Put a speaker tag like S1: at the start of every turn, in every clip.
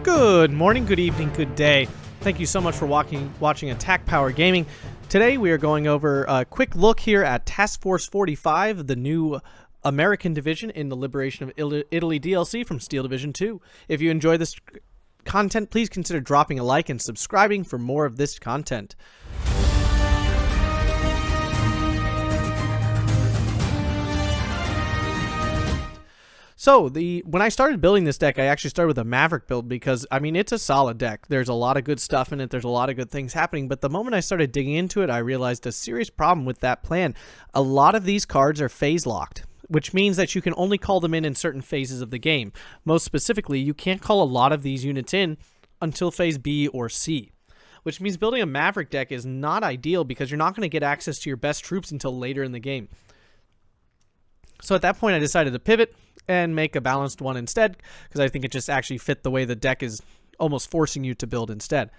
S1: Good morning, good evening, good day. Thank you so much for watching Attack Power Gaming. Today we are going over a quick look here at Task Force 45, the new American division in the Liberation of Italy DLC from Steel Division 2. If you enjoy this content, please consider dropping a like and subscribing for more of this content. So, when I started building this deck, I actually started with a Maverick build because, I mean, it's a solid deck. There's a lot of good stuff in it. There's a lot of good things happening. But the moment I started digging into it, I realized a serious problem with that plan. A lot of these cards are phase locked, which means that you can only call them in certain phases of the game. Most specifically, you can't call a lot of these units in until phase B or C, which means building a Maverick deck is not ideal because you're not going to get access to your best troops until later in the game. So at that point, I decided to pivot and make a balanced one instead, because I think it just actually fit the way the deck is almost forcing you to build instead.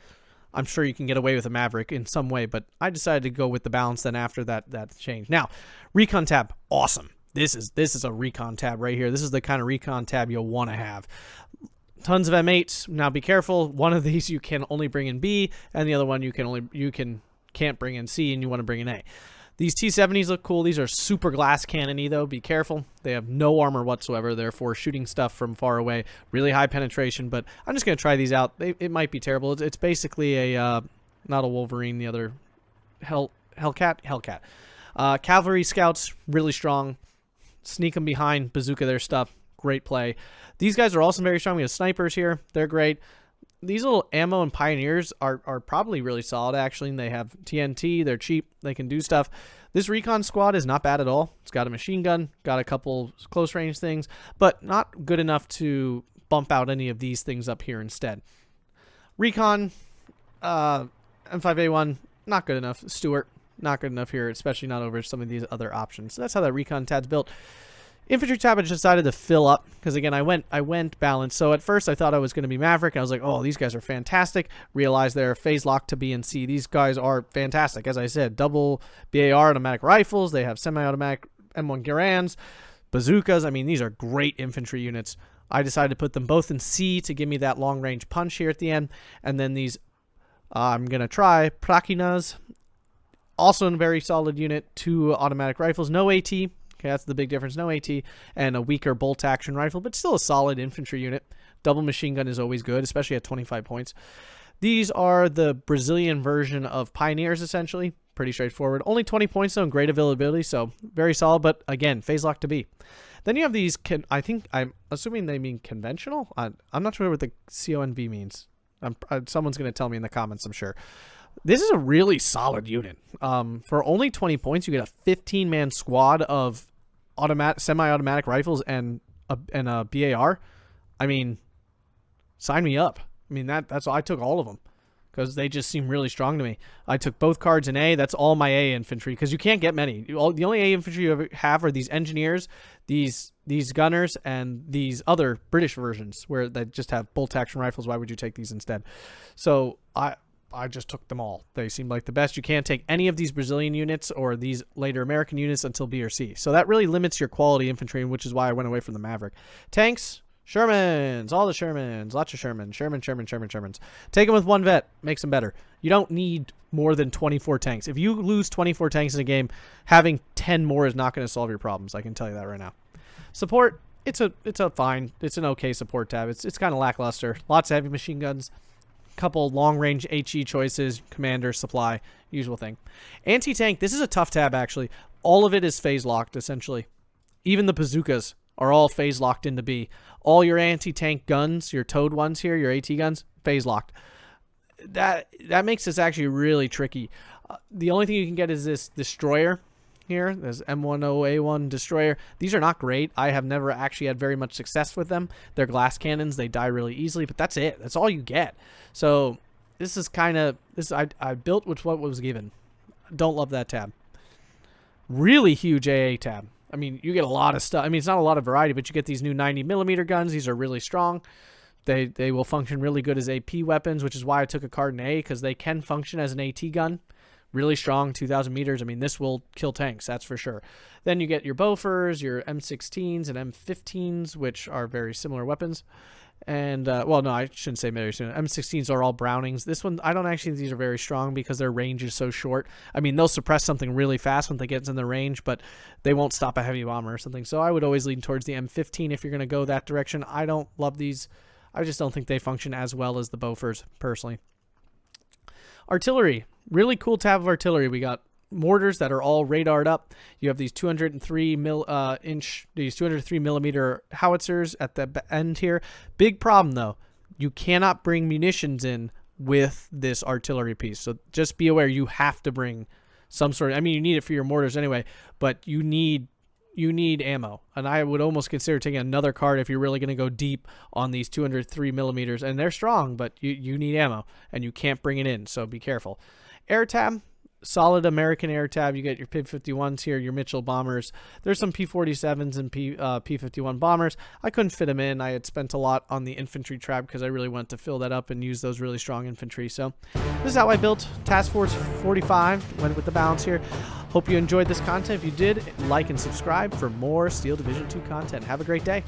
S1: I'm sure you can get away with a Maverick in some way, but I decided to go with the balance then after that change. Now, Recon Tab, awesome. This is a Recon Tab right here. This is the kind of Recon Tab you'll want to have. Tons of M8s. Now be careful. One of these you can only bring in B, and the other one you can't bring in C, and you want to bring in A. These T-70s look cool. These are super glass cannon-y, though. Be careful. They have no armor whatsoever, therefore shooting stuff from far away. Really high penetration, but I'm just going to try these out. It might be terrible. It's basically a, not a Wolverine, the other Hellcat. Cavalry scouts, really strong. Sneak them behind, bazooka their stuff. Great play. These guys are also very strong. We have snipers here. They're great. These little ammo and pioneers are probably really solid, actually. They have TNT. They're cheap. They can do stuff. This recon squad is not bad at all. It's got a machine gun, got a couple close range things, but not good enough to bump out any of these things up here instead. Recon, M5A1, not good enough. Stuart, not good enough here, especially not over some of these other options. So that's how that Recon Tab's built. Infantry Tab I just decided to fill up because, again, I went balanced. So at first I thought I was going to be Maverick. I was like, oh, these guys are fantastic. Realized they're phase locked to B and C. These guys are fantastic. As I said, double BAR automatic rifles. They have semi-automatic M1 Garands, bazookas. I mean, these are great infantry units. I decided to put them both in C to give me that long-range punch here at the end. And then these, I'm going to try Prakinas. Also a very solid unit. 2 automatic rifles. No AT. Okay, that's the big difference. No AT and a weaker bolt-action rifle, but still a solid infantry unit. Double machine gun is always good, especially at 25 points. These are the Brazilian version of Pioneers, essentially. Pretty straightforward. Only 20 points, though, and great availability, so very solid, but again, phase lock to B. Then you have these, I'm assuming they mean conventional? I'm not sure what the CONV means. Someone's going to tell me in the comments, I'm sure. This is a really solid unit. For only 20 points, you get a 15-man squad of semi-automatic rifles and a BAR. I mean, sign me up. I mean, that's I took all of them because they just seem really strong to me. I took both cards in A. That's all my A infantry because you can't get many. The only A infantry you ever have are these engineers, these gunners, and these other British versions where they just have bolt-action rifles. Why would you take these instead? So I just took them all. They seemed like the best. You can't take any of these Brazilian units or these later American units until B or C. So that really limits your quality infantry, which is why I went away from the Maverick. Tanks, Shermans, all the Shermans, lots of Shermans. Take them with 1 vet, makes them better. You don't need more than 24 tanks. If you lose 24 tanks in a game, having 10 more is not going to solve your problems. I can tell you that right now. Support, it's an okay support tab. It's kind of lackluster. Lots of heavy machine guns. Couple long-range HE choices, commander, supply, usual thing. Anti-tank, this is a tough tab, actually. All of it is phase-locked, essentially. Even the bazookas are all phase-locked into B. All your anti-tank guns, your towed ones here, your AT guns, phase-locked. That makes this actually really tricky. The only thing you can get is this destroyer here. There's M10A1 destroyer. These are not great. I have never actually had very much success with them. They're glass cannons. They die really easily, but that's it. That's all you get. So this is kind of I built with what was given. Don't love that tab. Really huge AA tab. I mean, you get a lot of stuff. I mean, it's not a lot of variety, but you get these new 90mm guns. These are really strong. They will function really good as AP weapons, which is why I took a card in A, because they can function as an AT gun. Really strong, 2,000 meters. I mean, this will kill tanks, that's for sure. Then you get your Bofors, your M16s and M15s, which are very similar weapons. And, well, no, I shouldn't say very soon. M16s are all Brownings. This one, I don't actually think these are very strong because their range is so short. I mean, they'll suppress something really fast when they get in the range, but they won't stop a heavy bomber or something. So I would always lean towards the M15 if you're going to go that direction. I don't love these. I just don't think they function as well as the Bofors, personally. Artillery. Really cool tab of artillery. We got mortars that are all radared up. You have these 203 millimeter howitzers at the end here. Big problem though, you cannot bring munitions in with this artillery piece. So just be aware, you have to bring some sort of, I mean, you need it for your mortars anyway, but you need ammo. And I would almost consider taking another card if you're really going to go deep on these 203 millimeters. And they're strong, but you need ammo and you can't bring it in. So be careful. Air tab. Solid American air tab. You get your P-51s here, your Mitchell bombers. There's some P-47s and P-51 bombers. I couldn't fit them in. I had spent a lot on the infantry tab because I really wanted to fill that up and use those really strong infantry. So this is how I built Task Force 45. Went with the balance here. Hope you enjoyed this content. If you did, like and subscribe for more Steel Division 2 content. Have a great day.